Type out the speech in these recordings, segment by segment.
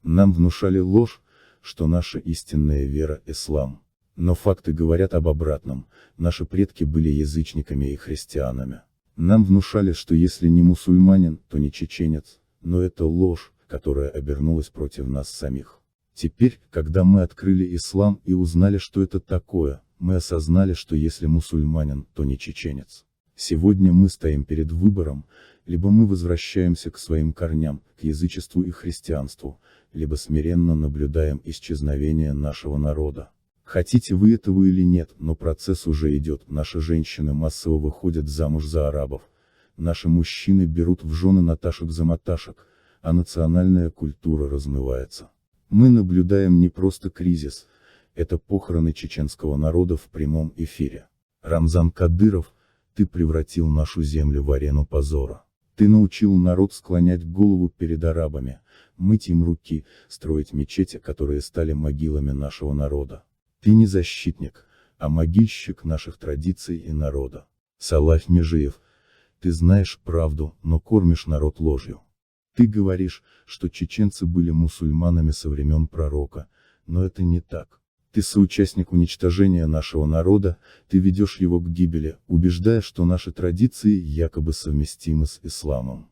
Нам внушали ложь, что наша истинная вера – ислам. Но факты говорят об обратном, наши предки были язычниками и христианами. Нам внушали, что если не мусульманин, то не чеченец, но это ложь, которая обернулась против нас самих. Теперь, когда мы открыли ислам и узнали, что это такое, мы осознали, что если мусульманин, то не чеченец. Сегодня мы стоим перед выбором: либо мы возвращаемся к своим корням, к язычеству и христианству, либо смиренно наблюдаем исчезновение нашего народа. Хотите вы этого или нет, но процесс уже идет. Наши женщины массово выходят замуж за арабов, наши мужчины берут в жены наташек за маташек, а национальная культура размывается. Мы наблюдаем не просто кризис, это похороны чеченского народа в прямом эфире. Рамзан Кадыров, ты превратил нашу землю в арену позора. Ты научил народ склонять голову перед арабами, мыть им руки, строить мечети, которые стали могилами нашего народа. Ты не защитник, а могильщик наших традиций и народа. Салах Межиев, ты знаешь правду, но кормишь народ ложью. Ты говоришь, что чеченцы были мусульманами со времен пророка, но это не так. Ты соучастник уничтожения нашего народа, ты ведешь его к гибели, убеждая, что наши традиции якобы совместимы с исламом.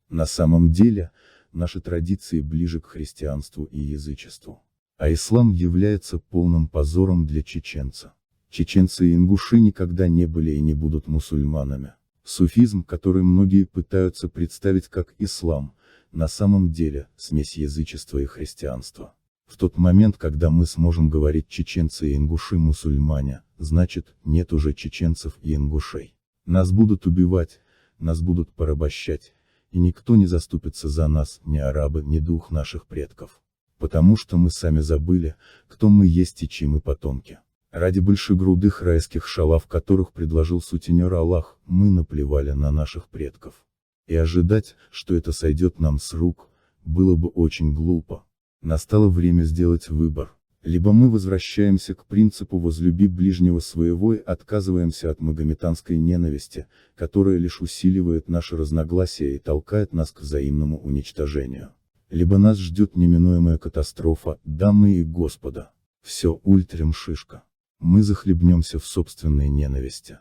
На самом деле, наши традиции ближе к христианству и язычеству. А ислам является полным позором для чеченца. Чеченцы и ингуши никогда не были и не будут мусульманами. Суфизм, который многие пытаются представить как ислам, на самом деле смесь язычества и христианства. В тот момент, когда мы сможем говорить чеченцы и ингуши мусульмане, значит, нет уже чеченцев и ингушей. Нас будут убивать, нас будут порабощать, и никто не заступится за нас, ни арабы, ни дух наших предков. Потому что мы сами забыли, кто мы есть и чьи мы потомки. Ради большегрудых райских шалав, которых предложил сутенер Аллах, мы наплевали на наших предков. И ожидать, что это сойдет нам с рук, было бы очень глупо. Настало время сделать выбор. Либо мы возвращаемся к принципу «возлюби ближнего своего» и отказываемся от магометанской ненависти, которая лишь усиливает наши разногласия и толкает нас к взаимному уничтожению. Либо нас ждет неминуемая катастрофа, дамы и господа. Все ультрим шишка. Мы захлебнемся в собственной ненависти.